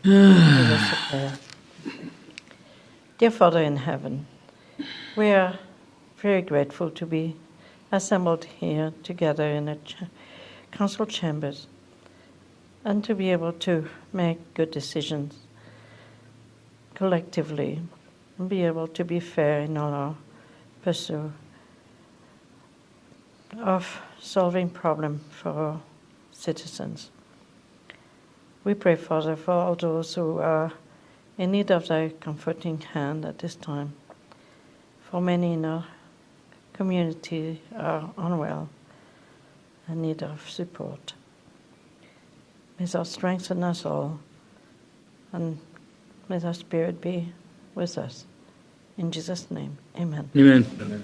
Give us a prayer. Dear Father in heaven, we are very grateful to be assembled here together in the council chambers and to be able to make good decisions collectively and be able to be fair in all our pursuit of solving problems for our citizens. We pray, Father, for all those who are in need of thy comforting hand at this time. For many in our community are unwell and need of support. May thou strengthen us all, and may thy Spirit be with us. In Jesus' name, amen. Amen.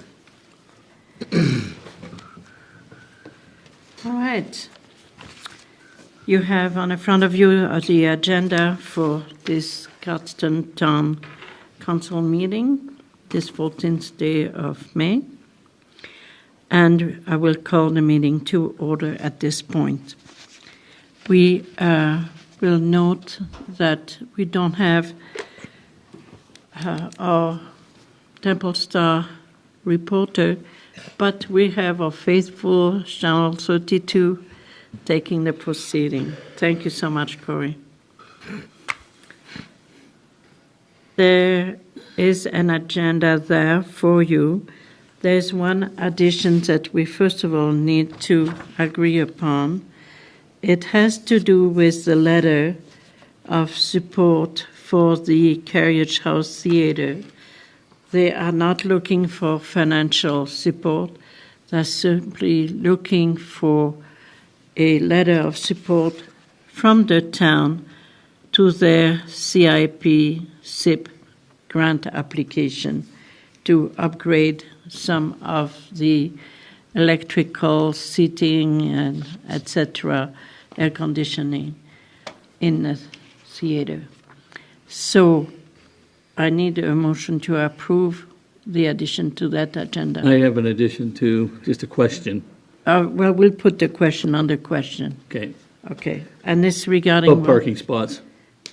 All right. You have on the front of you the agenda for this Cardston Town Council meeting, this 14th day of May. And I will call the meeting to order at this point. We will note that we don't have our Temple Star reporter, but we have our faithful Channel 32 taking the proceeding. Thank you so much, Corey. There is an agenda there for you. There's one addition that we first of all need to agree upon. It has to do with the letter of support for the Carriage House Theatre. They are not looking for financial support. They're simply looking for a letter of support from the town to their CIP SIP grant application to upgrade some of the electrical, seating, and etc., air conditioning in the theater. So I need a motion to approve the addition to that agenda. I have an addition to just a question. Well, we'll put the question under question. Okay. Okay. And this regarding Oh, parking spots.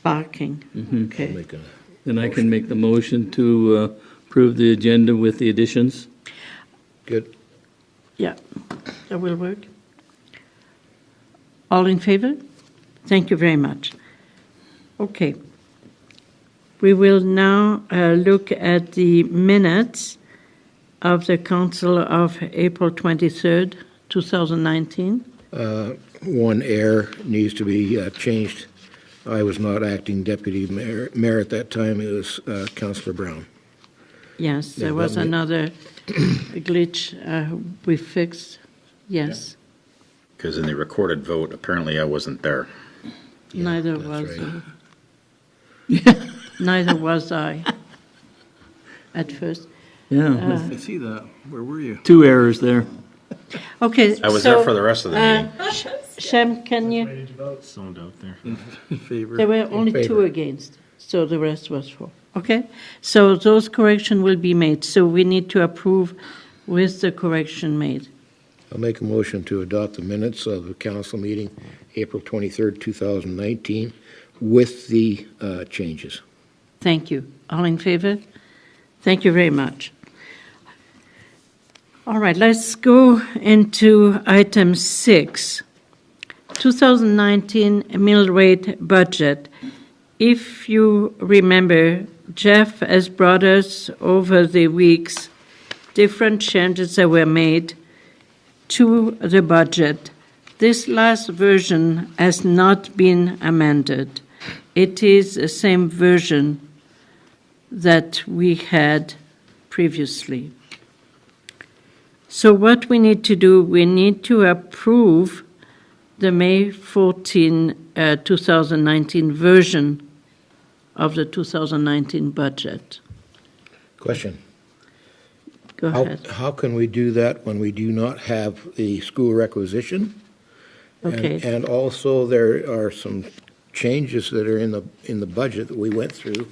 Parking. Mm-hmm. Okay. Then I can make the motion to approve the agenda with the additions. Good. Yeah, that will work. All in favor? Thank you very much. Okay. We will now look at the minutes of the Council of April 23rd, 2019. One error needs to be changed. I was not acting deputy mayor at that time. It was Councillor Brown. Yes, there was another glitch we fixed. Yes. Because in the recorded vote, apparently I wasn't there. Yeah, Neither that's was right. neither was I at first. Yeah, I see that. Where were you? two errors there. Okay, I was there for the rest of the meeting. Shem, can you? Someone out there. In favor. There were only favor. 2 against, so the rest was for. Okay, so those corrections will be made. So we need to approve with the correction made. I'll make a motion to adopt the minutes of the council meeting, April 23rd, 2019, with the changes. Thank you. All in favor? Thank you very much. All right, let's go into item 6, 2019 mill rate budget. If you remember, Jeff has brought us over the weeks different changes that were made to the budget. This last version has not been amended. It is the same version that we had previously. So what we need to do, we need to approve the May 14, 2019 version of the 2019 budget. Question. Go ahead. How can we do that when we do not have the school requisition? Okay. And also there are some changes that are in the budget that we went through,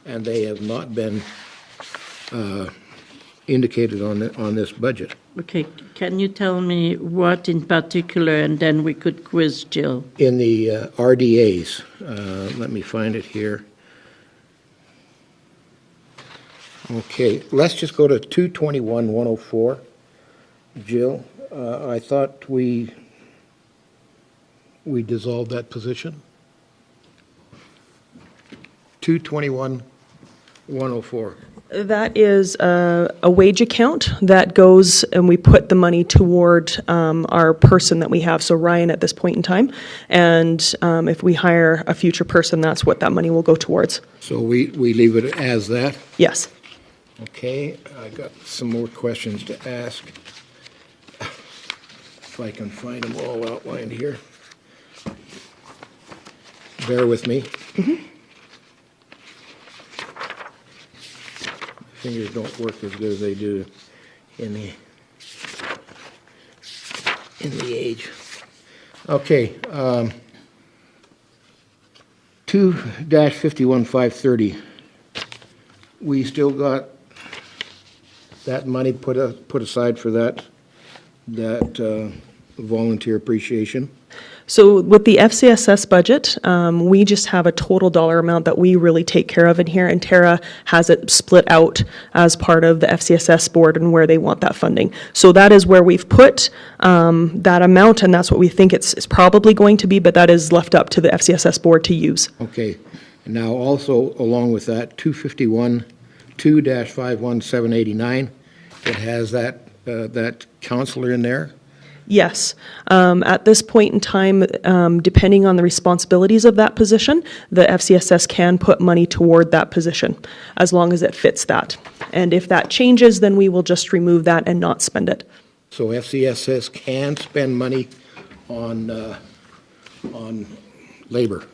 and they have not been indicated on this budget. Okay, can you tell me what in particular, and then we could quiz Jill? In the RDAs, let me find it here. Okay, let's just go to 221-104. Jill, I thought we dissolved that position. 221-104. That is a wage account that goes, and we put the money toward our person that we have, so Ryan at this point in time. And if we hire a future person, that's what that money will go towards. So we leave it as that? Yes. Okay, I got some more questions to ask. If I can find them all outlined here. Bear with me. Fingers don't work as good as they do in the age. Okay, 2-51-530. We still got that money put aside for that volunteer appreciation. So with the FCSS budget, we just have a total dollar amount that we really take care of in here, and Tara has it split out as part of the FCSS board and where they want that funding. So that is where we've put that amount, and that's what we think it's probably going to be, but that is left up to the FCSS board to use. Okay, now also along with that, 2-51789, it has that counselor in there. Yes. At this point in time, depending on the responsibilities of that position, the FCSS can put money toward that position as long as it fits that. And if that changes, then we will just remove that and not spend it. So FCSS can spend money on labor.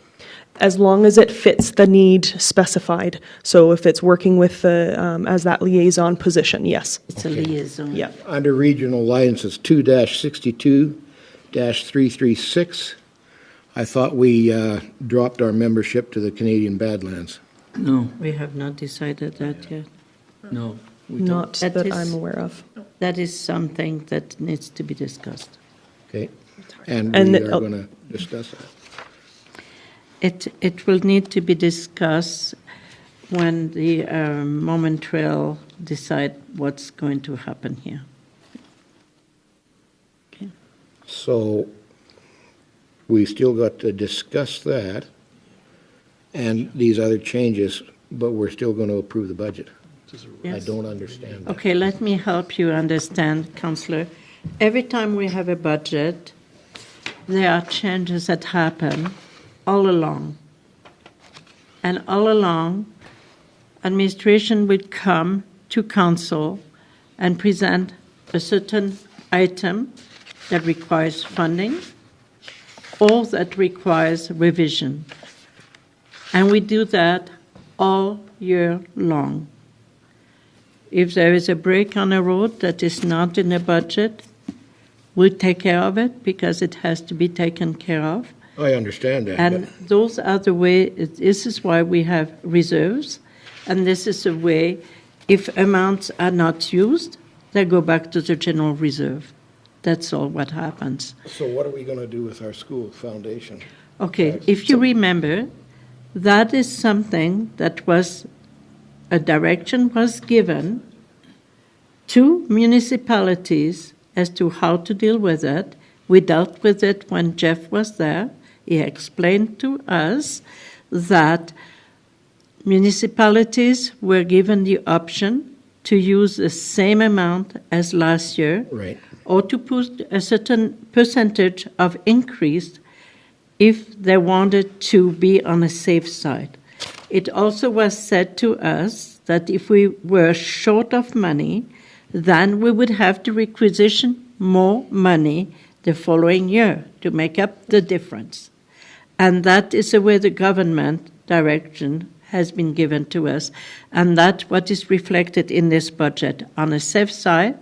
As long as it fits the need specified. So if it's working with the, as that liaison position, yes. It's a liaison. Yeah. Under regional licenses, 2-62-336, I thought we dropped our membership to the Canadian Badlands. No, We have not decided that yet. no. we don't. Not That that is- I'm aware of. That is something that needs to be discussed. Okay? And And we the- are going to discuss that. It will need to be discussed when the Mormon Trail decide what's going to happen here. Okay. So we still got to discuss that and these other changes, but we're still going to approve the budget. I Yes. don't understand that. Okay, let me help you understand, Councillor. Every time we have a budget, there are changes that happen all along. And all along, administration would come to council and present a certain item that requires funding or that requires revision. And we do that all year long. If there is a break on a road that is not in the budget, we'll take care of it because it has to be taken care of. I understand that. And those are the way, this is why we have reserves. And this is the way, if amounts are not used, they go back to the general reserve. That's all what happens. So what are we going to do with our school foundation? Okay, if you remember, that is something that was, a direction was given to municipalities as to how to deal with it. We dealt with it when Jeff was there. He explained to us that municipalities were given the option to use the same amount as last year, Right. or to put a certain percentage of increase if they wanted to be on a safe side. It also was said to us that if we were short of money, then we would have to requisition more money the following year to make up the difference. And that is the way the government direction has been given to us. And that's what is reflected in this budget. On a safe side,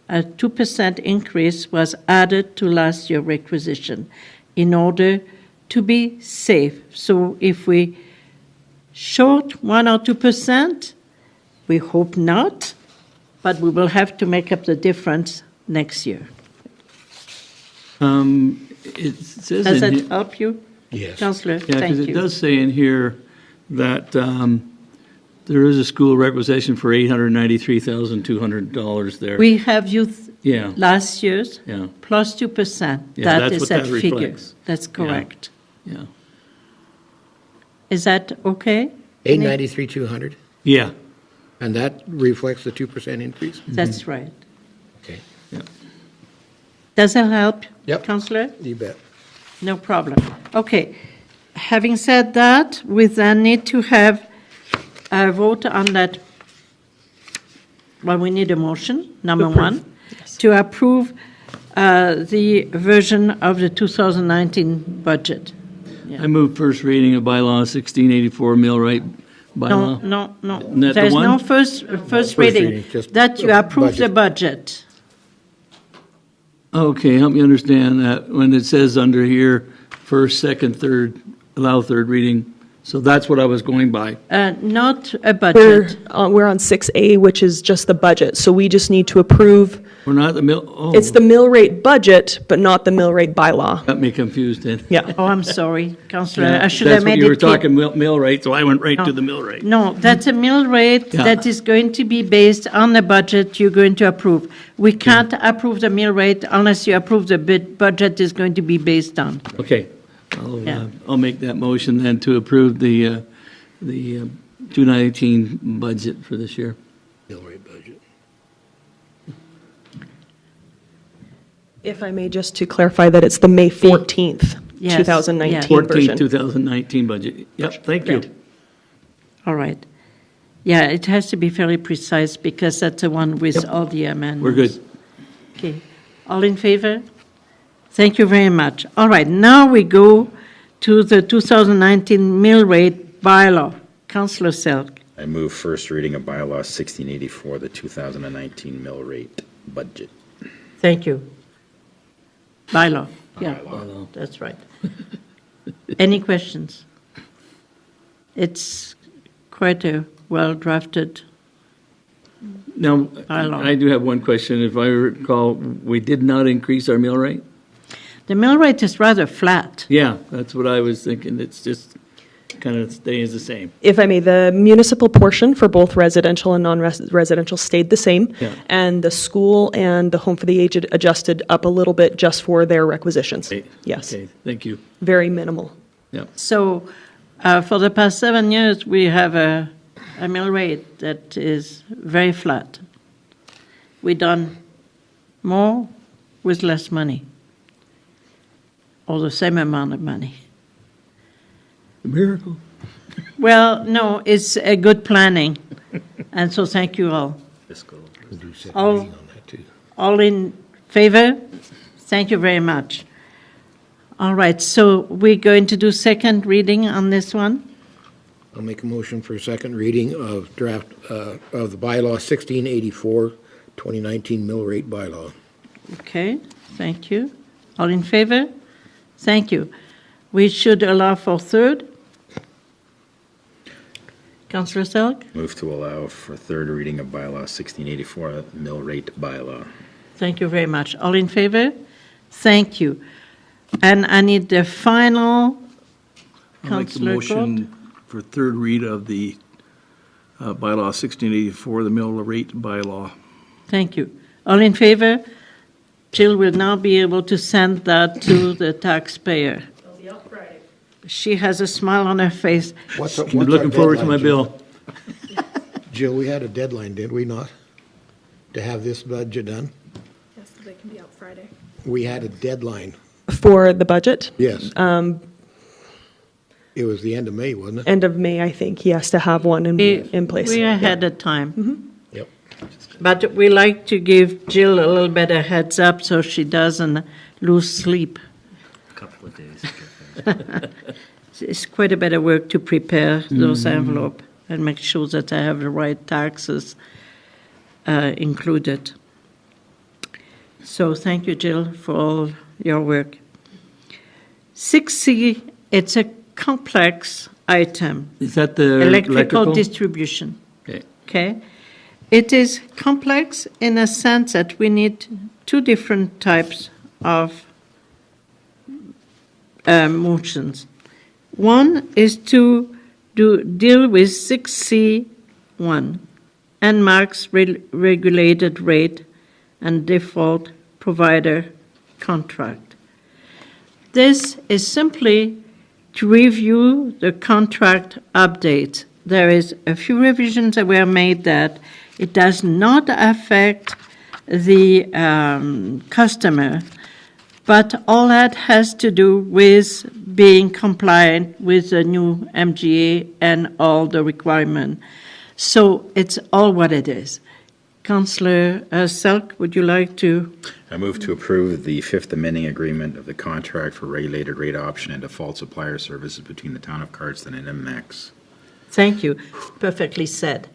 a 2% increase was added to last year's requisition in order to be safe. So if we short 1 or 2%, we hope not, but we will have to make up the difference next year. It says Does in that here, help you? Yes. Councillor, yeah, because thank it you. does say in here that there is a school requisition for $893,200 there. We have used Yeah, last year's yeah, plus 2%. Yeah, That that's is what that that figure. reflects. That's correct. yeah. Is that okay? 893,200, Yeah, and that reflects the 2% increase? That's right. Okay, Does that help? Yep. Councillor? you bet. No problem. Okay. Having said that, we then need to have a vote on that. Well, we need a motion, number one, to approve the version of the 2019 budget. I move first reading of bylaw 1684 millwright No, bylaw. no, no. Isn't that the There's no one? first reading. reading, just That you approve the budget. Okay, help me understand that when it says under here, first, second, third, allow third reading. So that's what I was going by. Not a We're, budget. we're on 6A, which is just the budget. So we just need to approve, We're not the mill, oh, it's the mill rate budget, but not the mill rate bylaw. got me confused then. Yeah. Oh, I'm sorry, Councillor. Yeah, I should have made That's what you were it clear. talking mill rate, so I went right to the mill rate. No, that's a mill rate Yeah. that is going to be based on the budget you're going to approve. We can't approve the mill rate unless you approve the budget is going to be based on. Okay, Yeah. I'll make that motion then to approve the 2019 budget for this year. Mill rate budget. If I may, just to clarify that it's the May 14th, Yes, 2019 14, version. 2019 budget. Yep, thank you. Great. All right. Yeah, it has to be fairly precise because that's the one with Yep. all the amendments. We're good. Okay. All in favor? Thank you very much. All right, now we go to the 2019 mill rate bylaw. Councillor Selk. I move first reading of bylaw 1684, the 2019 mill rate budget. Thank you. Bylaw. Yeah, that's right. Any questions? It's quite a well-drafted. Now, Bylaw. I do have one question. If I recall, we did not increase our mill rate? The mill rate is rather flat. Yeah, that's what I was thinking. It's just kind of stays the same. If I may, the municipal portion for both residential and non-residential stayed the same. Yeah. And the school and the home for the aged adjusted up a little bit just for their requisitions. Okay, Yes, Okay, thank you. very minimal. Yep. So for the past 7 years, we have a mill rate that is very flat. We've done more with less money, or the same amount of money. A miracle. Well, no, it's a good planning, and so thank you all. Fiscal. We'll do second All- reading on that, too. All in favor? Thank you very much. All right, so we're going to do second reading on this one? I'll make a motion for second reading of draft, of the bylaw 1684, 2019 mill rate bylaw. Okay, thank you. All in favor? Thank you. We should allow for third. Councillor Selk? Move to allow for third reading of bylaw 1684, mill rate bylaw. Thank you very much. All in favor? Thank you. And I need the final. I'll make the Councillor motion for third read of the bylaw 1684, the mill rate bylaw. Thank you. All in favor? Jill will now be able to send that to the taxpayer. She has a smile on her face. What's I'm looking forward to my bill. Jill, we had a deadline, did we not, to have this budget done? Yes, they can be out Friday. We had a deadline. For the budget, Yes. It was the end of May, wasn't it? end of May, I think, he has to have one in place. We are ahead of time. Yep. But we like to give Jill a little bit of heads up so she doesn't lose sleep. Couple of days. It's quite a bit of work to prepare those envelopes and make sure that I have the right taxes included. So thank you, Jill, for all your work. 6C, it's a complex item, Is that the electrical electrical? distribution. Okay. Okay? It is complex in a sense that we need two different types of motions. One is to deal with 6C1, NMARC's regulated rate and default provider contract. This is simply to review the contract update. There is a few revisions that were made that it does not affect the customer, but all that has to do with being compliant with the new MGA and all the requirements. So it's all what it is. Councillor Selk, would you like to? I move to approve the fifth amending agreement of the contract for regulated rate option and default supplier services between the town of Cardston and MMAX. Thank you. Perfectly said.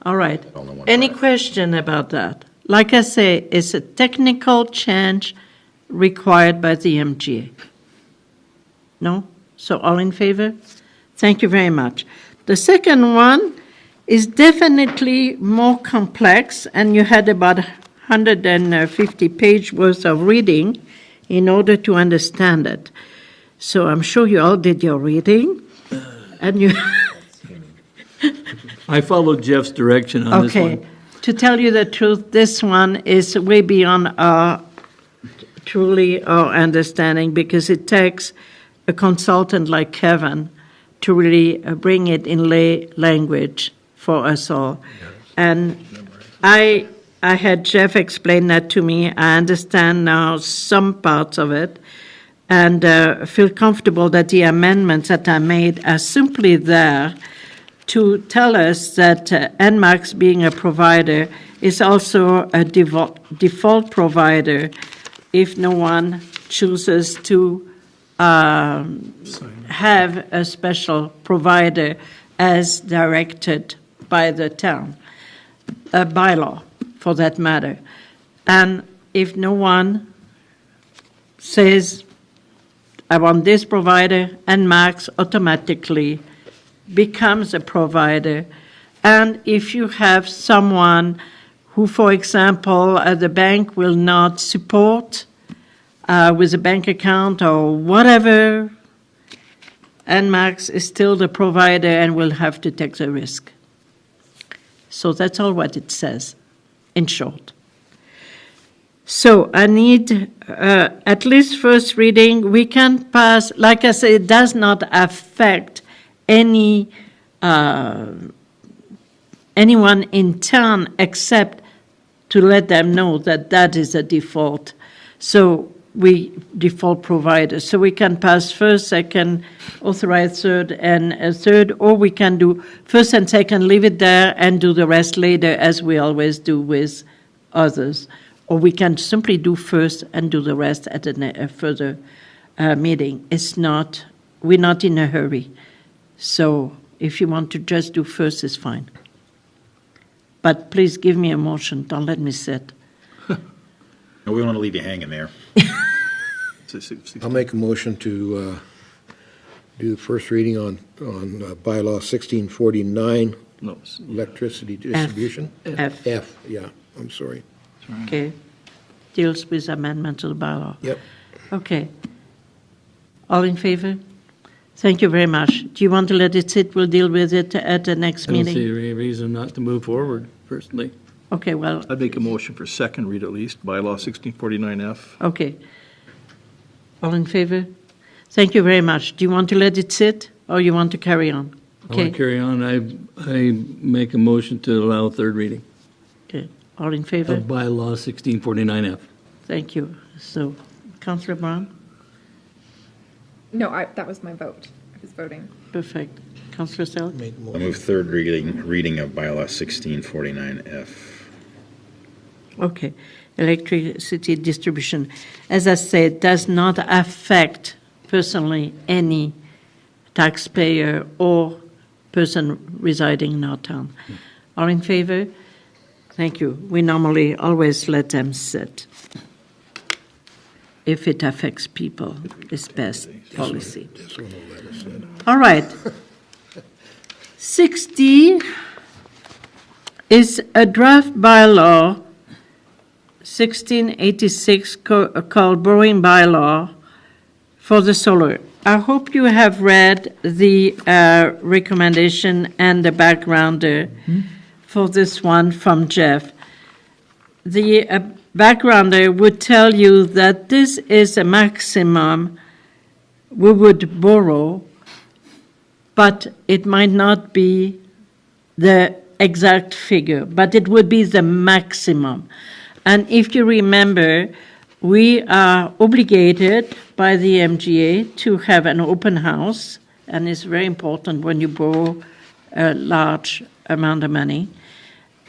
All right. All in one Any breath. question about that? Like I say, it's a technical change required by the MGA. No? So all in favor? Thank you very much. The second one is definitely more complex, and you had about 150 page worth of reading in order to understand it. So I'm sure you all did your reading, and you... I followed Jeff's direction on this one. Okay. To tell you the truth, this one is way beyond our understanding, because it takes a consultant like Kevin to really bring it in lay language for us all. And I had Jeff explain that to me. I understand now some parts of it, and feel comfortable that the amendments that I made are simply there to tell us that NMAX, being a provider, is also a default provider if no one chooses to have a special provider as directed by the town, a bylaw for that matter. And if no one says, I want this provider, NMAX automatically becomes a provider. And if you have someone who, for example, the bank will not support with a bank account or whatever, NMAX is still the provider and will have to take the risk. So that's all what it says, in short. So I need at least first reading. We can pass, like I said, it does not affect anyone in town except to let them know that that is a default. So we default provider. So we can pass first, second, authorize third, and a third, or we can do first and second, leave it there, and do the rest later, as we always do with others. Or we can simply do first and do the rest at a further meeting. We're not in a hurry. So if you want to just do first, it's fine. But please give me a motion. Don't let me sit. No, we don't want to leave you hanging there. I'll make a motion to do the first reading on bylaw 1649, No, electricity distribution. F. F, yeah, I'm sorry. Okay. Deals with amendment to the bylaw. Yep. Okay. All in favor? Thank you very much. Do you want to let it sit? We'll deal with it at the next I don't see meeting. any reason not to move forward, personally. Okay, well, I'd make a motion for second read at least, bylaw 1649F. okay. All in favor? Thank you very much. Do you want to let it sit, or you want to carry on? I want Okay. to carry on. I make a motion to allow third reading Okay. All in favor? of bylaw 1649F. Thank you. So, Councillor Brown? No, that was my vote. I was voting. Perfect. Councillor Selk? Make a I motion. move third reading of bylaw 1649F. Okay. Electricity distribution, as I said, does not affect personally any taxpayer or person residing in our town. All in favor? Thank you. We normally always let them sit. If it affects people, it's best policy. This one will let us sit. All right. 60 is a draft bylaw, 1686, called borrowing bylaw for the solar. I hope you have read the recommendation and the backgrounder for this one from Jeff. The backgrounder would tell you that this is a maximum we would borrow, but it might not be the exact figure, but it would be the maximum. And if you remember, we are obligated by the MGA to have an open house, and it's very important when you borrow a large amount of money.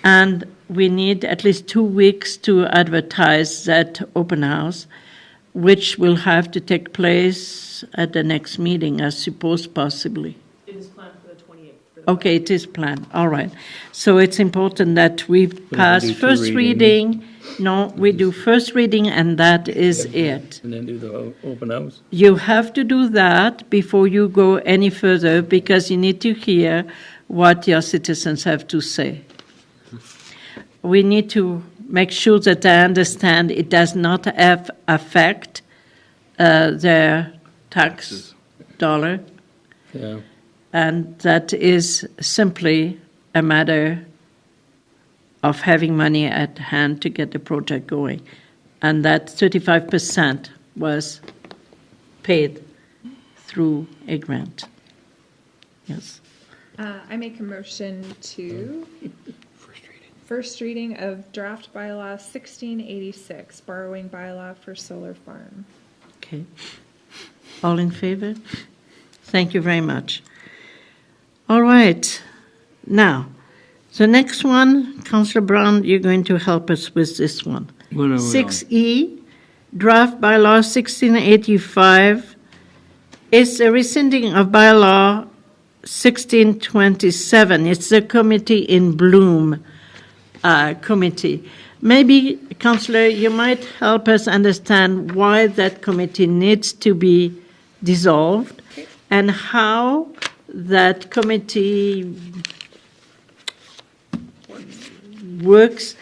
And we need at least 2 weeks to advertise that open house, which will have to take place at the next meeting, I suppose, possibly. It is planned for the 28th. Okay, it is planned, all right. So it's important that we pass do two first readings. reading. No, we do first reading, and that is it. And then do the open house. You have to do that before you go any further, because you need to hear what your citizens have to say. We need to make sure that they understand it does not affect their tax dollar, Yeah. and that is simply a matter of having money at hand to get the project going. And that 35% was paid through a grant. Yes. I make a motion to first reading of draft bylaw 1686, borrowing bylaw for solar farm. Okay. All in favor? Thank you very much. All right. Now, the next one, Councillor Brown, you're going to help us with this one. What are we on? 6E, draft bylaw 1685, is a rescinding of bylaw 1627. It's the committee in Bloom committee. Maybe, Councillor, you might help us understand why that committee needs to be dissolved and how that committee works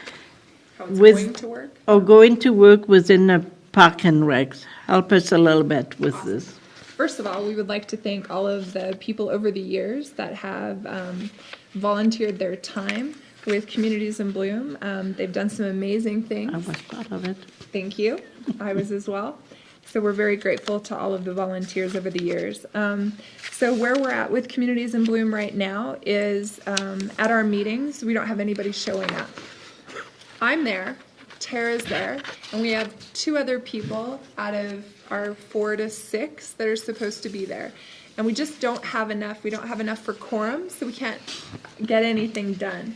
How it's with, going to work? or going to work within the park and recs. Help us a little bit with this. First of all, we would like to thank all of the people over the years that have volunteered their time with Communities in Bloom. They've done some amazing things. I was part of it. Thank you. I was as well. So we're very grateful to all of the volunteers over the years. So where we're at with Communities in Bloom right now is at our meetings, we don't have anybody showing up. I'm there, Tara's there, and we have 2 other people out of our 4 to 6 that are supposed to be there. And we just don't have enough. We don't have enough for quorum, so we can't get anything done.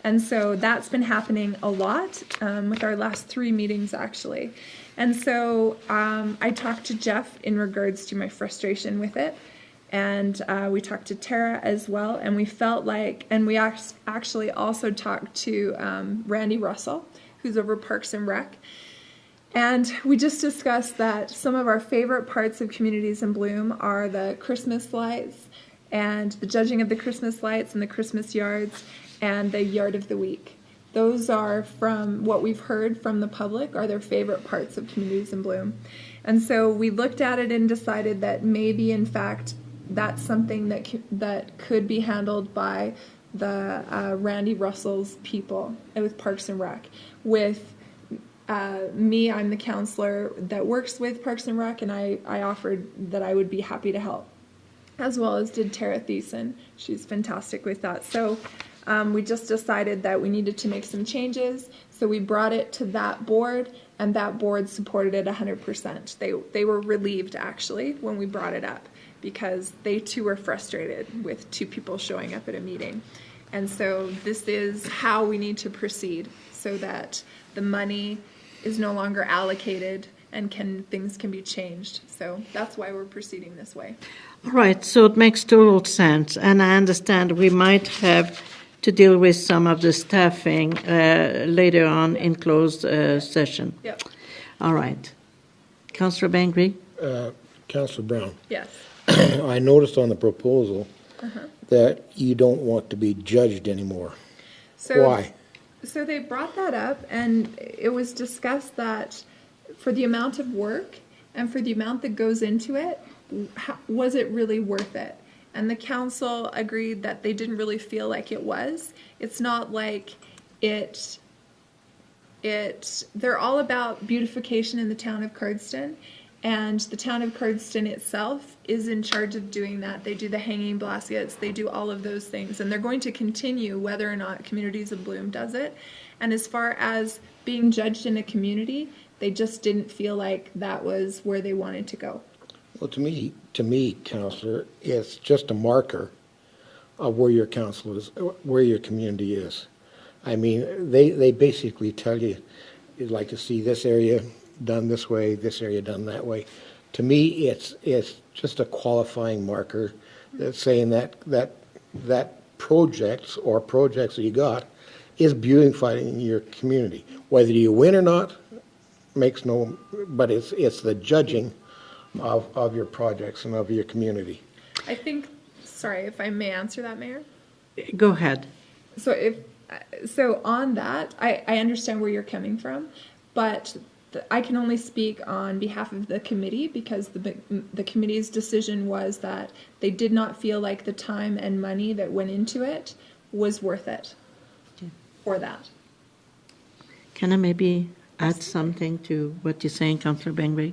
And so that's been happening a lot with our last 3 meetings, actually. And so I talked to Jeff in regards to my frustration with it. And we talked to Tara as well. And we felt like, and we actually also talked to Randy Russell, who's over Parks and Rec. And we just discussed that some of our favorite parts of Communities in Bloom are the Christmas lights and the judging of the Christmas lights and the Christmas yards and the yard of the week. Those are, from what we've heard from the public, are their favorite parts of Communities in Bloom. And so we looked at it and decided that maybe, in fact, that's something that could be handled by the Randy Russell's people with Parks and Rec. With me, I'm the counselor that works with Parks and Rec, and I offered that I would be happy to help, as well as did Tara Thiessen. She's fantastic with that. So we just decided that we needed to make some changes. So we brought it to that board, and that board supported it 100%. They were relieved, actually, when we brought it up, because they too were frustrated with 2 people showing up at a meeting. And so this is how we need to proceed so that the money is no longer allocated and things can be changed. So that's why we're proceeding this way. All right, so it makes total sense. And I understand we might have to deal with some of the staffing later on in closed session. Yep. All right. Councillor Bengry? Councillor Brown, Yes. I noticed on the proposal that you don't want to be judged anymore. So, Why? So they brought that up, and it was discussed that for the amount of work and for the amount that goes into it, was it really worth it? And the council agreed that they didn't really feel like it was. It's not like they're all about beautification in the town of Cardston, and the town of Cardston itself is in charge of doing that. They do the hanging baskets, they do all of those things, and they're going to continue whether or not Communities in Bloom does it. And as far as being judged in a community, they just didn't feel like that was where they wanted to go. Well, to me, Councillor, it's just a marker of where your council is, where your community is. I mean, they basically tell you, you'd like to see this area done this way, this area done that way. To me, it's just a qualifying marker that's saying that projects or projects that you got is beautifying your community. Whether you win or not makes no, but it's the judging of your projects and of your community. I think, sorry, if I may answer that, Mayor? Go ahead. So on that, I understand where you're coming from, but I can only speak on behalf of the committee because the committee's decision was that they did not feel like the time and money that went into it was worth it for that. Can I maybe add something to what you're saying, Councillor Bengry?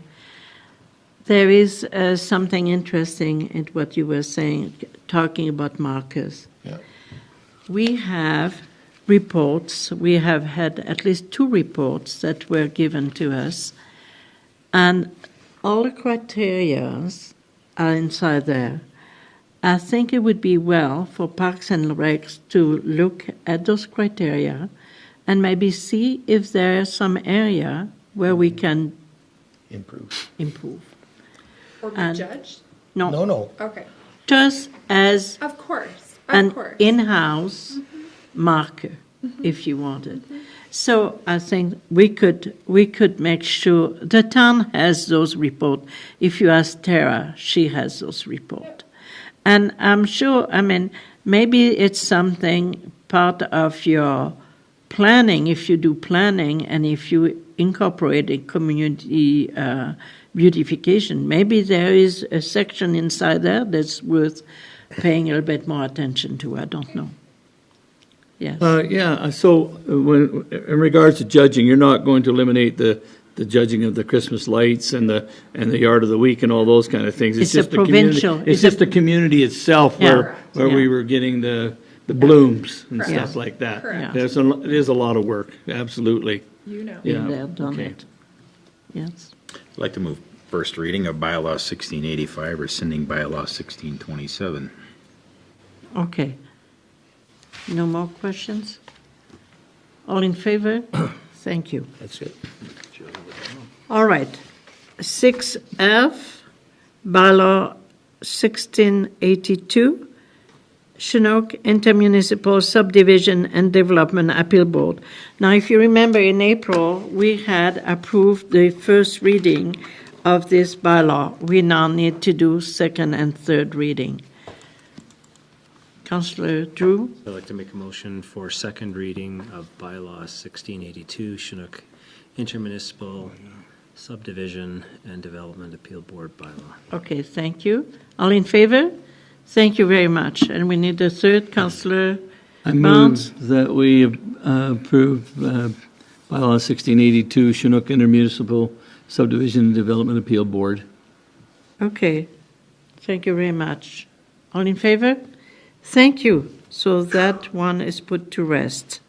There is something interesting in what you were saying, talking about markers. Yeah. We have reports, we have had at least 2 reports that were given to us, and all the criteria are inside there. I think it would be well for Parks and Recs to look at those criteria and maybe see if there is some area where we can improve. Or be And- judged? No. Okay. Just as Of course. an Of course. in-house marker, if you wanted. So I think we could make sure the town has those reports. If you ask Tara, she has those reports. And I'm sure, I mean, maybe it's something part of your planning, if you do planning and if you incorporate a community beautification, maybe there is a section inside there that's worth paying a little bit more attention to. I don't know. Yes. So when, in regards to judging, you're not going to eliminate the judging of the Christmas lights and the yard of the week and all those kind of things. It's just a provincial- It's just the community itself where Yeah. we were getting the blooms and Correct. stuff like that. Correct. Yeah. It is a lot of work, absolutely. You know. Yeah, Been there, done okay. it. Yes. I'd like to move first reading of bylaw 1685, rescinding bylaw 1627. Okay. No more questions? All in favor? Thank you. That's it. All right. 6F, bylaw 1682, Chinook Intermunicipal Subdivision and Development Appeal Board. Now, if you remember, in April, we had approved the first reading of this bylaw. We now need to do second and third reading. Councillor Drew? I'd like to make a motion for second reading of bylaw 1682, Chinook Intermunicipal Subdivision and Development Appeal Board bylaw. Okay, thank you. All in favor? Thank you very much. And we need a third, Councillor I Barnes. move that we approve bylaw 1682, Chinook Intermunicipal Subdivision and Development Appeal Board. Okay, thank you very much. All in favor? Thank you. So that one is put to rest.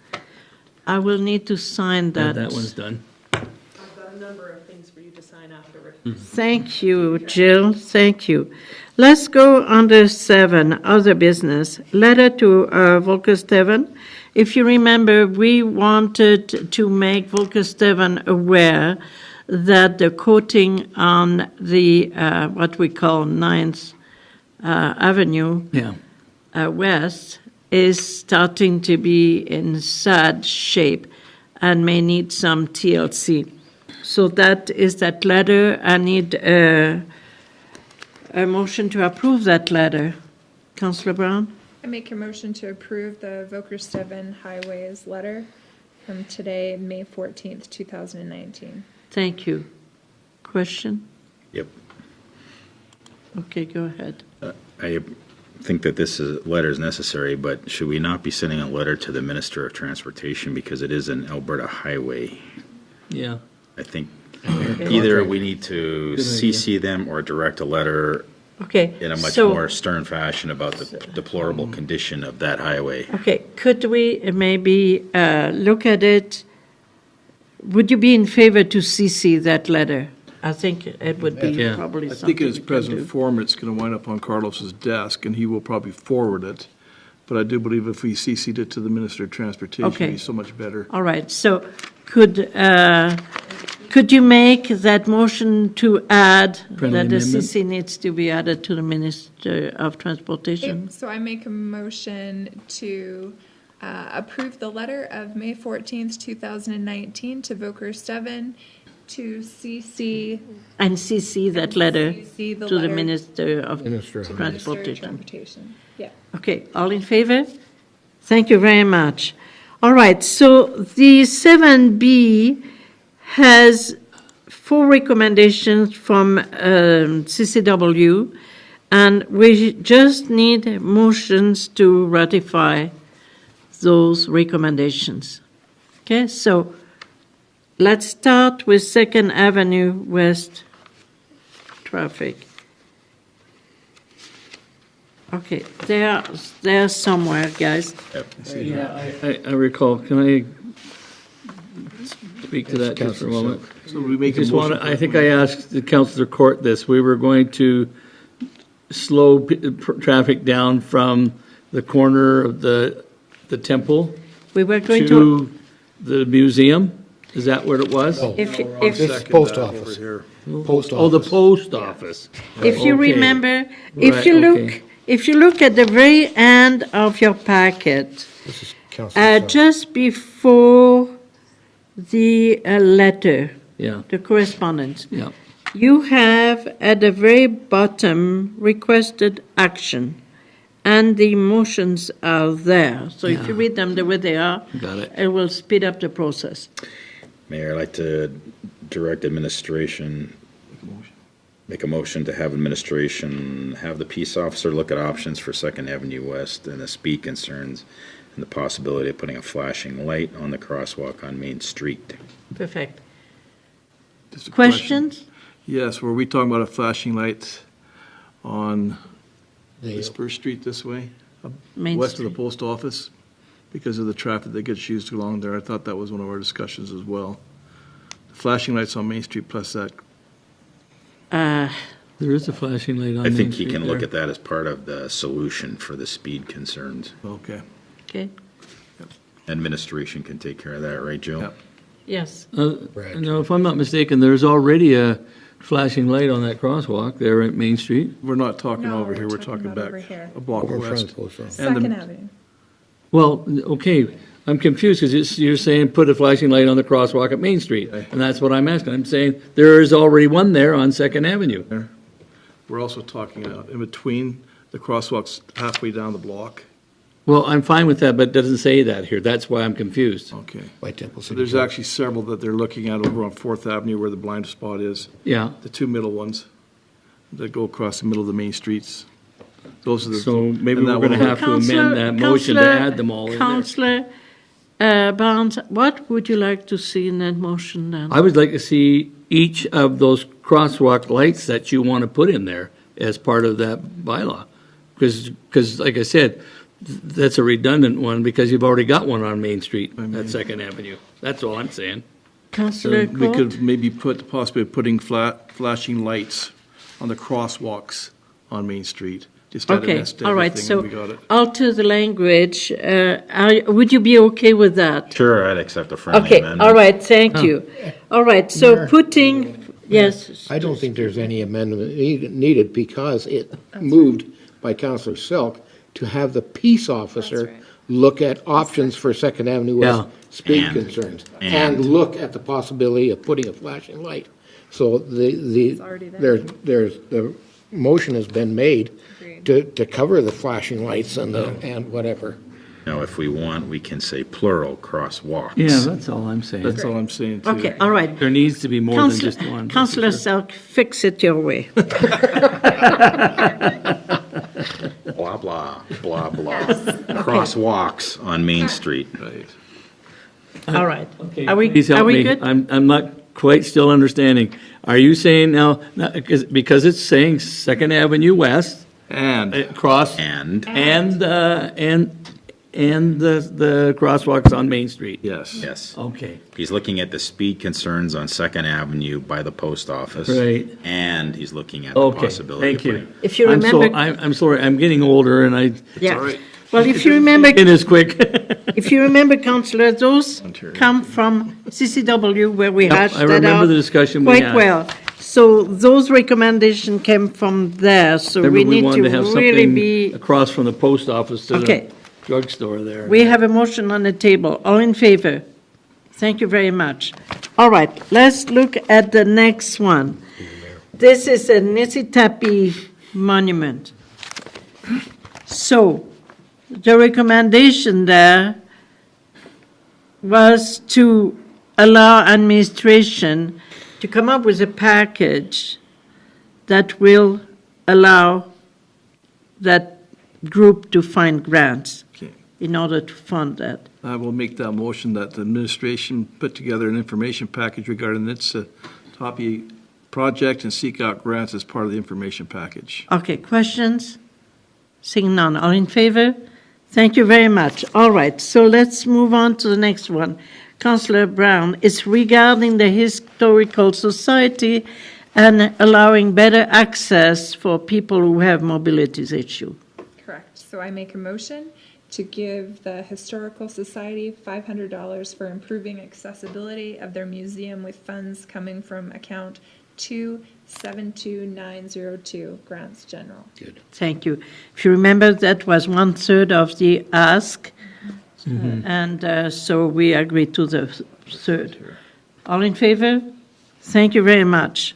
I will need to sign that. That one's done. I've got a number of things for you to sign afterward. Thank you, Jill. Thank you. Let's go under 7, other business. Letter to Volker Steven. If you remember, we wanted to make Volker Steven aware that the coating on the, what we call 9th Avenue Yeah. West is starting to be in sad shape and may need some TLC. So that is that letter. I need a motion to approve that letter. Councillor Brown? I make a motion to approve the Vokersteven Highways letter from today, May 14th, 2019. Thank you. Question? Yep. Okay, go ahead. I think that letter is necessary, but should we not be sending a letter to the Minister of Transportation because it is an Alberta highway? Yeah. I think either we need to CC them or direct a letter Okay. in a much so- more stern fashion about the deplorable condition of that highway. Okay, could we maybe look at it? Would you be in favor to CC that letter? I think it would be Yeah. probably I something think in we its can present do. form, it's going to wind up on Carlos's desk, and he will probably forward it. But I do believe if we CC'd it to the Minister of Transportation, Okay. it'd be so much better. All right, so could you make that motion to add Friendly that the amendment? CC needs to be added to the Minister of Transportation? So I make a motion to approve the letter of May 14th, 2019 to Vokersteven to CC. And CC that letter CC the to the letter Minister of Minister of to the Minister of Transportation. Transportation. Yeah. Okay, all in favor? Thank you very much. All right, so the 7B has 4 recommendations from CCW, and we just need motions to ratify those recommendations. Okay, so let's start with 2nd Avenue West traffic. Okay, they're somewhere, guys. Yeah, I recall. Can I speak to that just for a moment? So we make a Just motion. want I think I asked the Councillor Court this. We were going to slow traffic down from the corner of the temple We were going to, to the museum. Is that where it was? if This is Second post that over office. here. Post Oh, the office. post office. if you Okay. remember, if Right, you look, okay. if you look at the very end of your packet, This is Councillor Selk. just before the letter, Yeah, the correspondence, yeah. you have at the very bottom requested action, and the motions are there. So if you read them the way they are, Got it. it will speed up the process. Mayor, I'd like to direct administration, make a motion to have administration have the peace officer look at options for 2nd Avenue West and the speed concerns and the possibility of putting a flashing light on the crosswalk on Main Street. Perfect. Just a question. Questions? Yes, were we talking about a flashing light on They- Spur Street this way? Main West of the Street. post office? Because of the traffic that gets used along there. I thought that was one of our discussions as well. Flashing lights on Main Street plus that. There is a flashing light on I Main think Street you can there. look at that as part of the solution for the speed concerns. Okay. Okay, Administration can take care of that, right, Joe? Yep. yes. Right. No, if I'm not mistaken, there's already a flashing light on that crosswalk there at Main Street. We're not talking No, over here, we're talking about back over here. a block Over in front of west. the post office. And the- 2nd Avenue. Well, okay, I'm confused because you're saying put a flashing light on the crosswalk at Main Street, and that's what I'm asking. I'm saying there is already one there on 2nd Avenue. We're also talking in between the crosswalks halfway down the block. Well, I'm fine with that, but it doesn't say that here. That's why I'm confused. Okay. By Temple So City. there's Park. actually several that they're looking at over on 4th Avenue where the blind spot is. Yeah, The 2 middle ones that go across the middle of the main streets. Those are the. so maybe and we're that going to one- have to amend that motion to add them all in there. Councillor Barnes, what would you like to see in that motion then? I would like to see each of those crosswalk lights that you want to put in there as part of that bylaw. Because like I said, that's a redundant one because you've already got one on Main Street at 2nd Avenue. That's all I'm saying. Councillor We Court? could maybe possibly putting flashing lights on the crosswalks on Main Street. Just add an Okay, S to all right, everything so and we got it. alter the language. Would you be okay with that? Sure, I'd accept a friendly Okay, amendment. all right, thank you. All right, so Mayor. putting, yes, I don't think there's any amendment needed because it moved by Councillor Selk to have the peace officer That's right. look at options for 2nd Avenue West Yeah. speed And- concerns. and- And look at the possibility of putting a flashing light. So already there. there's the motion has been made Agreed. to cover the flashing lights and whatever. Now, if we want, we can say plural crosswalks. Yeah, that's all I'm saying. That's all I'm saying, too. Okay, all right. There needs to be more than just one. Councillor Selk, fix it your way. Blah, blah, blah, blah. Crosswalks on Main Street. Right. All right. Okay, Are we, please are help we me. good? I'm not quite still understanding. Are you saying now, because it's saying Second Avenue West, And cross, And, and the crosswalks on Main Street? yes. yes, Okay, he's looking at the speed concerns on Second Avenue by the post office. Right. And he's looking at the okay, possibility thank of you. putting. If you I'm so- remember- I'm sorry, I'm getting older and I, Yeah. all right. Well, if you remember, it is quick. if you remember, Councillor, those come from CCW where we hashed I that remember out the discussion we quite had. well. So those recommendations came from there, so we Remember, we need wanted to to have really something be, across from the post office to Okay. the drugstore there. we have a motion on the table. All in favor? Thank you very much. All right, let's look at the next one. This is a Nisitapi monument. So, the recommendation there was to allow administration to come up with a package that will allow that group to find grants Okay. in order to fund that. I will make that motion that the administration put together an information package regarding its TOPI project and seek out grants as part of the information package. Okay, questions? Seeing none, all in favor? Thank you very much. All right, so let's move on to the next one. Councillor Brown, it's regarding the Historical Society and allowing better access for people who have mobilities issue. Correct. So I make a motion to give the Historical Society $500 for improving accessibility of their museum with funds coming from account 272902, Grants General. Thank you. If you remember, that was 1/3 of the ask, and so we agree to the third. All in favor? Thank you very much.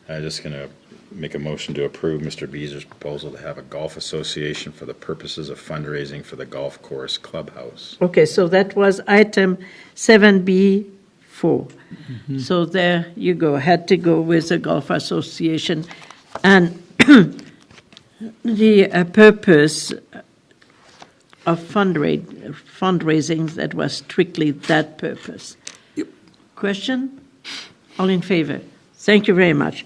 I'm just going to make a motion to approve Mr. Beezer's proposal to have a golf association for the purposes of fundraising for the golf course clubhouse. Okay, so that was item 7B4. So there you go, had to go with the Golf Association. And the purpose of fundraising, that was strictly that purpose. Yep. Question? All in favor? Thank you very much.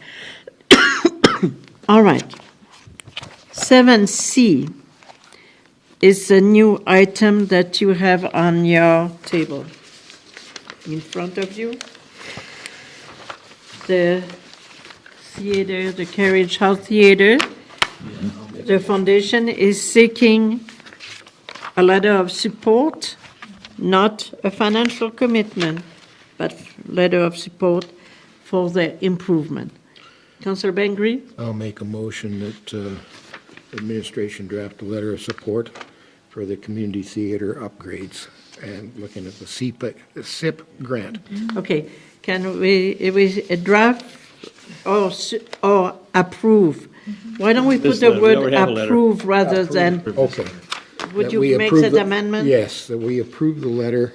All right. 7C is a new item that you have on your table in front of you. The theater, the Carriage House Theater. The foundation is seeking a letter of support, not a financial commitment, but letter of support for the improvement. Councillor Bengry? I'll make a motion that administration draft a letter of support for the community theater upgrades and looking at the SIP grant. Okay, can we draft or approve? Why don't we put This the letter, we word already have a letter. approve rather than, Okay. would That you we make approve that the- amendment? Yes, that we approve the letter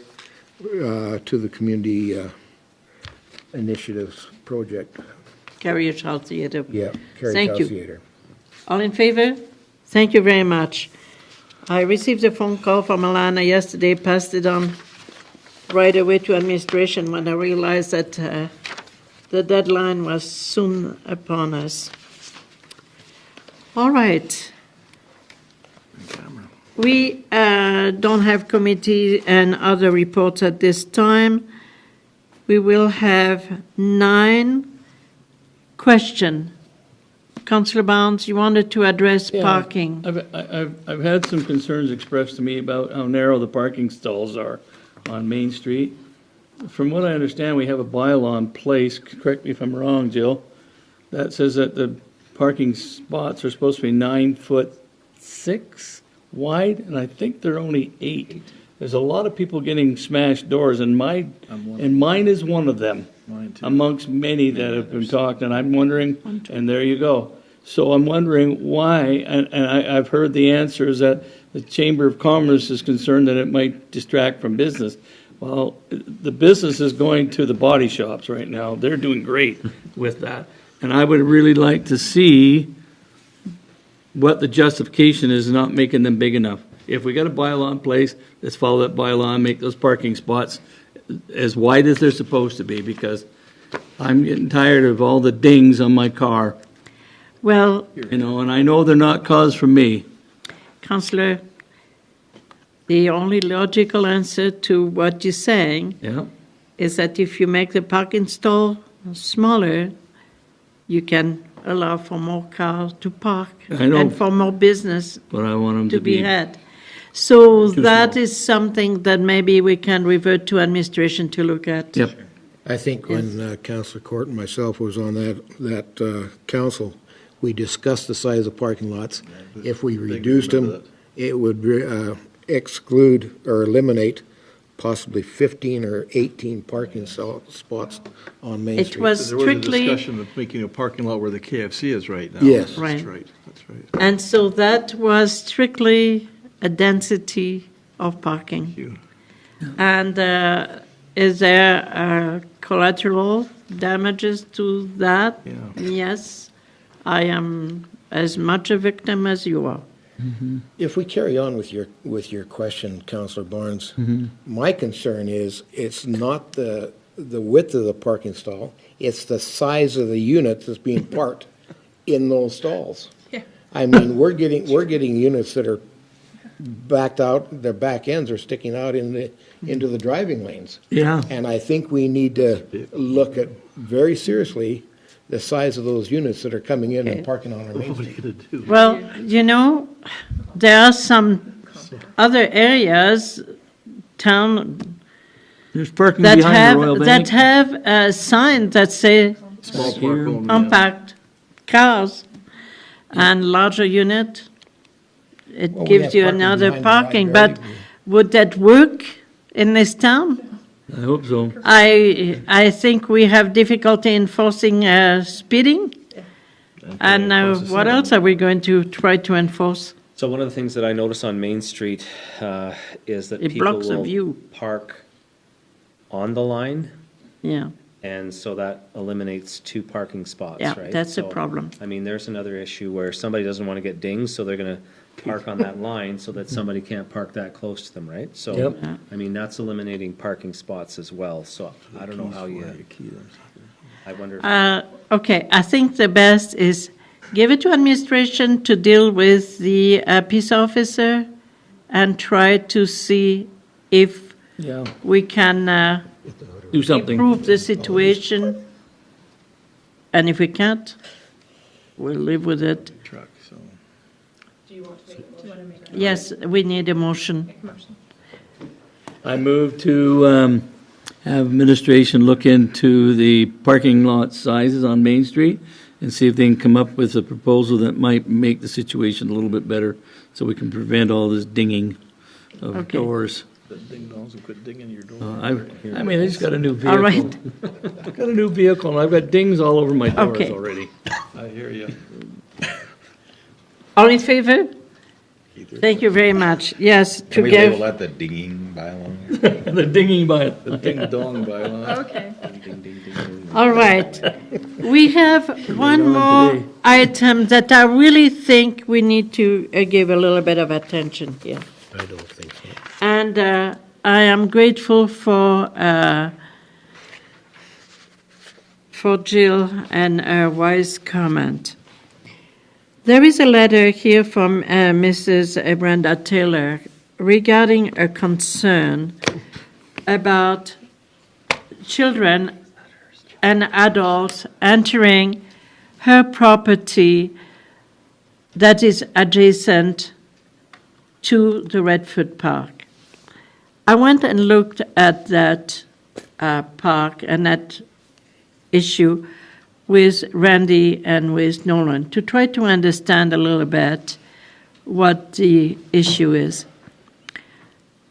to the community initiatives project. Carriage House Theater. Yeah, Carriage Thank House you. Theater. All in favor? Thank you very much. I received a phone call from Alana yesterday, passed it on right away to administration when I realized that the deadline was soon upon us. All right. We don't have committee and other reports at this time. We will have 9 questions. Councillor Barnes, you wanted to address Yeah. parking. I've had some concerns expressed to me about how narrow the parking stalls are on Main Street. From what I understand, we have a bylaw in place, correct me if I'm wrong, Jill, that says that the parking spots are supposed to be 9'6" wide, and I think they're only 8. There's a lot of people getting smashed doors, and mine is one of them. Mine too. amongst many that have been talked, and I'm wondering, and there you go. So I'm wondering why, and I've heard the answer is that the Chamber of Commerce is concerned that it might distract from business. Well, the business is going to the body shops right now. They're doing great with that. And I would really like to see what the justification is not making them big enough. If we got a bylaw in place, let's follow that bylaw and make those parking spots as wide as they're supposed to be, because I'm getting tired of all the dings on my car, Well, you know, and I know they're not caused from me. Councillor, the only logical answer to what you're saying Yeah, is that if you make the parking stall smaller, you can allow for more cars to park I know. and for more business but I want them to to be be. had. So Too that small. is something that maybe we can revert to administration to look at. Yep. I think when Councillor Court and myself was on that council, we discussed the size of parking lots. If we reduced them, it would exclude or eliminate possibly 15 or 18 parking spots on Main It Street. was There was a strictly, discussion of making a parking lot where the KFC is right now. Yes. That's Right. right, that's right. and so that was strictly a density of parking. Thank you. And is there collateral damages to that? Yeah. Yes, I am as much a victim as you are. If we carry on with your question, Councillor Barnes, my concern is it's not the width of the parking stall, it's the size of the unit that's being parked in those stalls. Yeah. I mean, we're getting units that are backed out, their back ends are sticking out into the driving lanes. Yeah. And I think we need to look at very seriously the size of those units that are coming in and parking on our main street. Well, you know, there are some other areas, town, There's parking that behind the Royal Bank. have a sign that say Small park only, yeah. compact cars and larger unit. It Well, we gives have you parking another behind the parking, library. but would that work in this town? I hope so. I think we have difficulty enforcing speeding. And what else are we going to try to enforce? So one of the things that I notice on Main Street is that It people blocks the will view. park on the line, Yeah, and so that eliminates 2 parking spots, yeah, right? that's a So, problem. I mean, there's another issue where somebody doesn't want to get dinged, so they're going to park on that line so that somebody can't park that close to them, right? So, Yep. I mean, that's eliminating parking spots as well, so I don't know how you, I wonder. Okay, I think the best is give it to administration to deal with the peace officer and try to see if Yeah. we can Do something. improve the situation. And if we can't, we'll live with it. Truck, so. Do you want to make a Yes, we need a motion. motion? I move to have administration look into the parking lot sizes on Main Street and see if they can come up with a proposal that might make the situation a little bit better so we can prevent all this dinging of Okay. doors. The ding dongs will quit dinging your door. I mean, I just got a new vehicle. All right. Got a new vehicle and I've got dings all over my doors Okay. already. I hear you. All in favor? Thank you very much. Yes, to Can we label give, that the dinging bylaw? The dinging by it. The ding dong bylaw. Okay. all right. We have one on more today. item that I really think we need to give a little bit of attention here. I don't think so. And I am grateful for Jill and her wise comment. There is a letter here from Mrs. Brenda Taylor regarding a concern about children and adults entering her property that is adjacent to the Redford Park. I went and looked at that park and that issue with Randy and with Nolan to try to understand a little bit what the issue is.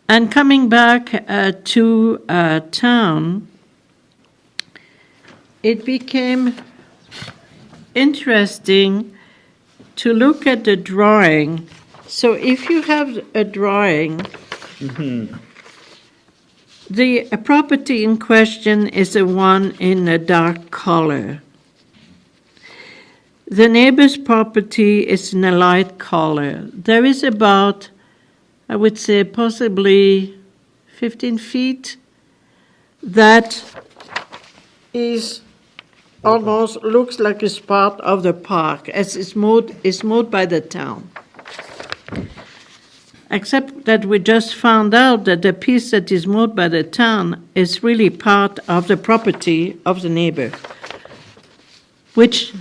And coming back to town, it became interesting to look at the drawing. So if you have a drawing, the property in question is the one in a dark color. The neighbor's property is in a light color. There is about, I would say, possibly 15 feet that is almost looks like it's part of the park, as it's mowed by the town. Except that we just found out that the piece that is mowed by the town is really part of the property of the neighbor. Which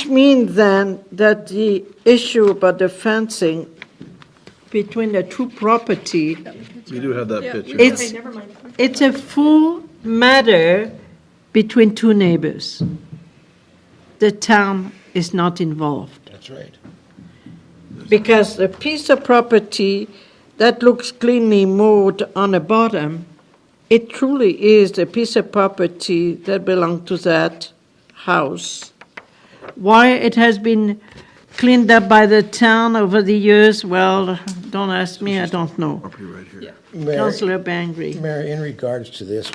means then that the issue about the fencing between the two property, We do have that picture. it's a full matter between two neighbors. The town is not involved. That's right. Because the piece of property that looks cleanly mowed on the bottom, it truly is the piece of property that belonged to that house. Why it has been cleaned up by the town over the years, well, don't ask me, I don't know. Property right here. Councillor Bengry. Mayor, in regards to this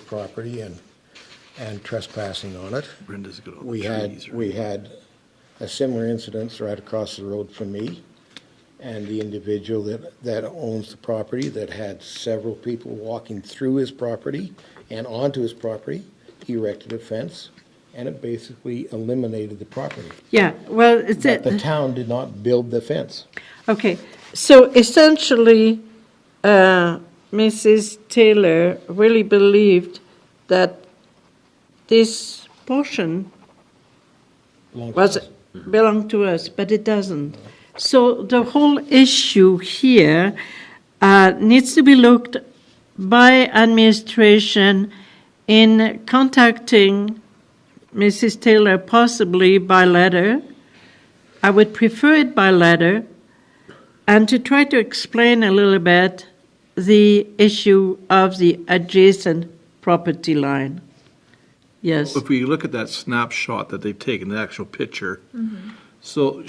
property and trespassing on it, Brenda's got all the we trees. had a similar incident right across the road from me, and the individual that owns the property, that had several people walking through his property and onto his property, erected a fence, and it basically eliminated the property. Yeah, well, But the town did not build the fence. okay. So essentially, Mrs. Taylor really believed that this portion belonged to us, but it doesn't. So the whole issue here needs to be looked by administration in contacting Mrs. Taylor, possibly by letter. I would prefer it by letter, and to try to explain a little bit the issue of the adjacent property line. Yes. If we look at that snapshot that they've taken, the actual picture, so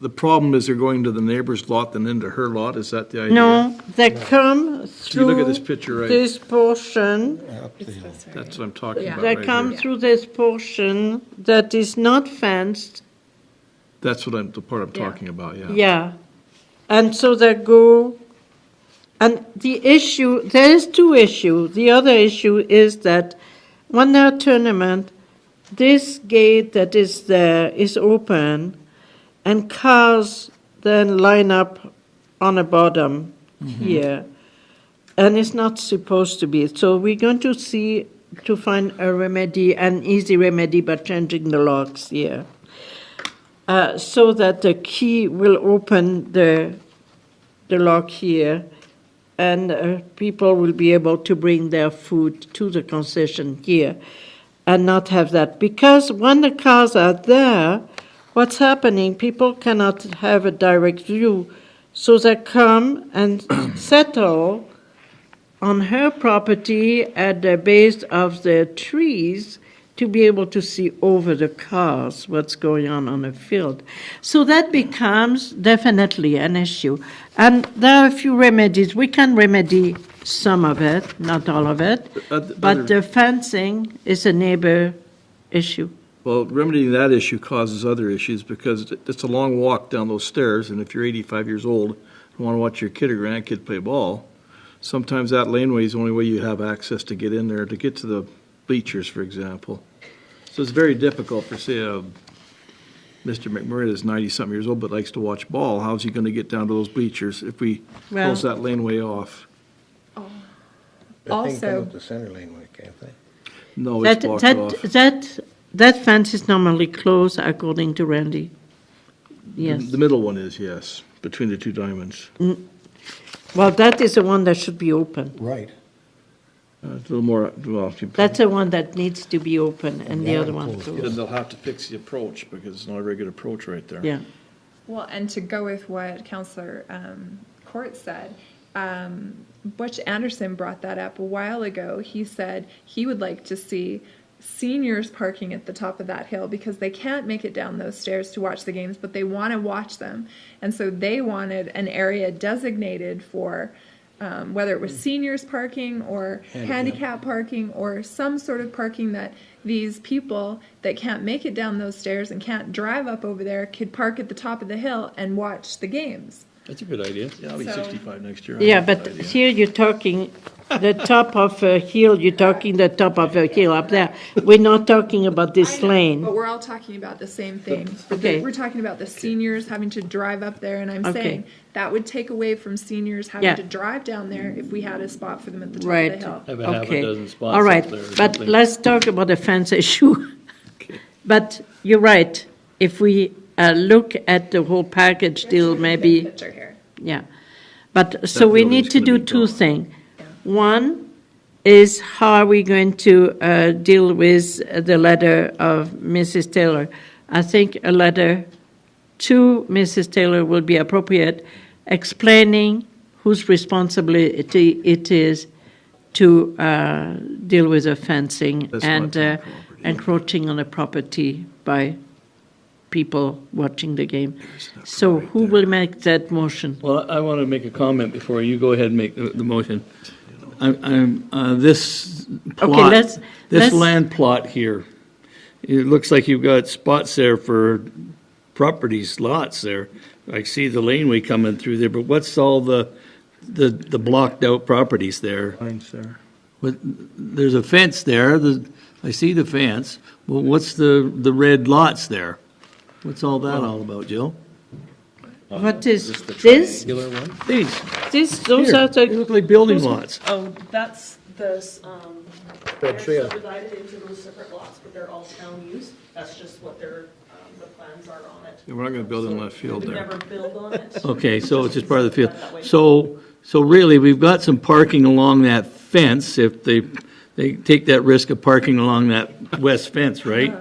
the problem is they're going to the neighbor's lot and into her lot, is that the idea? No, they come If you look through at this picture right, this portion. that's what I'm talking about They right come here. through this portion that is not fenced. That's the part I'm talking about, yeah. Yeah. And so they go, and the issue, there is two issues. The other issue is that when there are tournament, this gate that is there is open, and cars then line up on the bottom here, and it's not supposed to be. So we're going to see to find a remedy, an easy remedy, by changing the locks here, so that the key will open the lock here, and people will be able to bring their food to the concession here and not have that. Because when the cars are there, what's happening, people cannot have a direct view. So they come and settle on her property at the base of the trees to be able to see over the cars what's going on the field. So that becomes definitely an issue. And there are a few remedies. We can remedy some of it, not all of it, but the fencing is a neighbor issue. Well, remedying that issue causes other issues because it's a long walk down those stairs, and if you're 85 years old and want to watch your kid or grandkid play ball, sometimes that laneway is the only way you have access to get in there, to get to the bleachers, for example. So it's very difficult for, say, Mr. McMurray is 90-something years old but likes to watch ball. How's he going to get down to those bleachers if we close that laneway off? They can come Also- up the center laneway, can't they? No, it's blocked off. That fence is normally closed, according to Randy. Yes. The middle one is, yes, between the two diamonds. Well, that is the one that should be open. Right. It's a little more, well, That's the one that needs to be open, and the other one closed. then closed. they'll have to fix the approach because it's not a very good approach right there. Yeah. Well, and to go with what Councillor Court said, Butch Anderson brought that up a while ago. He said he would like to see seniors parking at the top of that hill because they can't make it down those stairs to watch the games, but they want to watch them. And so they wanted an area designated for whether it was seniors parking or handicap parking or some sort of parking that these people that can't make it down those stairs and can't drive up over there could park at the top of the hill and watch the games. That's a good idea. Yeah, I'll be So- 65 next year. Yeah, but here you're talking the top of a hill, you're talking the top of a hill up there. We're not talking about this I know, lane. But we're all talking about the same thing. Okay. We're talking about the seniors having to drive up there, and I'm Okay. saying that would take away from seniors having Yeah. to drive down there if we had a spot for them at the top Right. of the hill. Have a half a Okay. dozen spots All right, up there or but something. let's talk about the fence issue. But you're right. If we look at the whole package deal, maybe, Picture here. yeah. But, so we building's need to gonna do be two gone. things. One is how are we going to deal with the letter of Mrs. Taylor? I think a letter to Mrs. Taylor will be appropriate, explaining whose responsibility it is to deal with the fencing That's and not town property. encroaching on the property by people watching the game. So who will make that motion? Well, I want to make a comment before you go ahead and make the motion. This plot, let's- this land plot here, it looks like you've got spots there for properties, lots there. I see the laneway coming through there, but what's all the blocked out properties there? Lines there. There's a fence there, I see the fence. Well, what's the red lots there? What's all that all about, Jill? What is this? These, Those here, are they the, look like building lots. Oh, that's this, Red trail. subdivided into those separate lots, but they're all town use. That's just what their, the plans are on it. We're not going to build in left field We there. never build on it. Okay, so it's just part of the field. So really, we've got some parking along that fence, if they take that risk of parking along that west fence, right?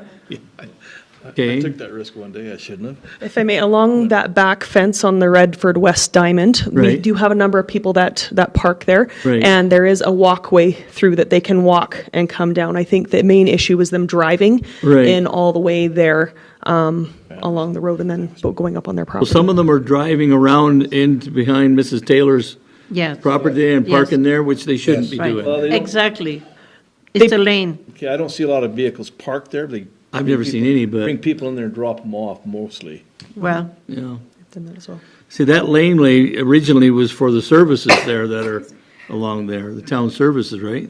I Okay, took that risk one day, I shouldn't have. If I may, along that back fence on the Redford West Diamond, we Right. do have a number of people that park there. Right. And there is a walkway through that they can walk and come down. I think the main issue is them driving Right. in all the way there along the road and then going up on their well, property. some of them are driving around into behind Mrs. Taylor's yeah, property and Yes. parking there, which they shouldn't be right, doing. exactly. It's a lane. Okay, I don't see a lot of vehicles parked there. They I've never seen any, but, bring people in there and drop them off mostly. Well, you know. It's in that as well. See, that laneway originally was for the services there that are along there, the town services, right?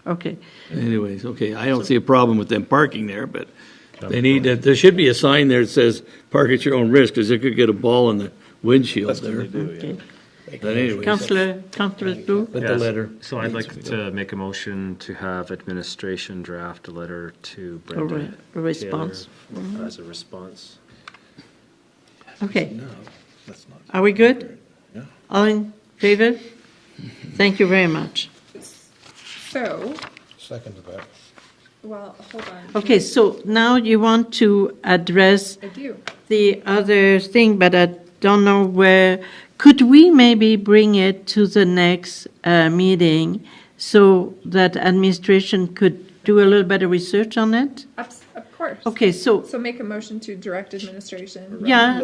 okay. Anyways, okay, I don't see a problem with them parking there, but they need, there should be a sign there that says, park at your own risk, because they could get a ball in the windshield That's what there. they do, yeah. Okay. But anyways, Councillor Blue? but the Yes. letter. So I'd like to make a motion to have administration draft a letter to Brenda A response. Taylor as a response. Okay. No, that's not. Are we good? Yeah. All in favor? Thank you very much. So, Second to that. well, hold on. Okay, so now you want to address I do. the other thing, but I don't know where. Could we maybe bring it to the next meeting so that administration could do a little better research on it? Of course. Okay, so, So make a motion to direct administration. yeah,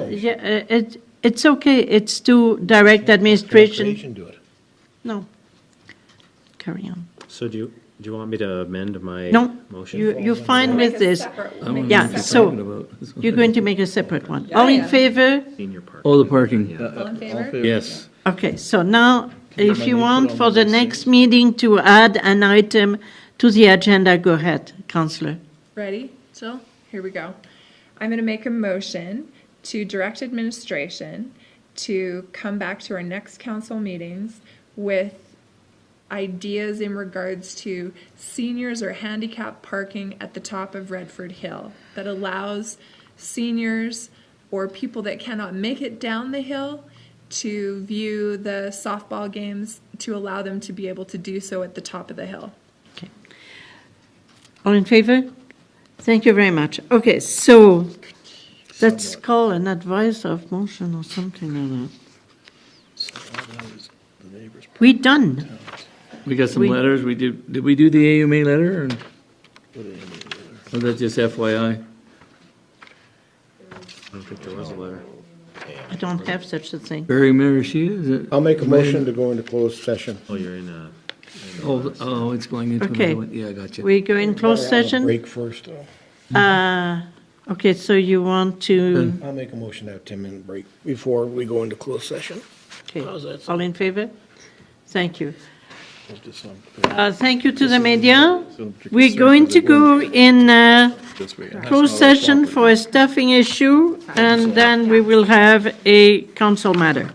it's okay. It's to direct administration. Administration do it. No. Carry on. So do you want me to amend my No, motion? you're fine Make with a this. separate- I wanna make a Yeah, know what you're so- talking about. You're going to make a separate one. Yeah, All in yeah. favor? Senior park. Oh, the parking, All in favor? yes. Okay, so now, if you name want put on for one the of those next meeting to add an item to the agenda, go ahead, Councillor. Ready? Jill? Here we go. I'm going to make a motion to direct administration to come back to our next council meetings with ideas in regards to seniors or handicap parking at the top of Redford Hill that allows seniors or people that cannot make it down the hill to view the softball games, to allow them to be able to do so at the top of the hill. All in favor? Thank you very much. Okay, so let's call an advice of motion or something like that. We done. We got some We- letters, did we do the AUMA letter, or that's just FYI? I don't think there was a letter. I don't have such a thing. Barry Marishi, is it? I'll make a motion to go into closed session. Oh, you're in a, Oh, it's going into Okay. another one, yeah, I got you. We go in closed session? Break first, though. Okay, so you want to, I'll make a motion to have 10-minute break before we go into closed session. okay, How's that all in favor? Thank you. Thank you to the media. We're going to go in closed session for a staffing issue, and then we will have a council matter.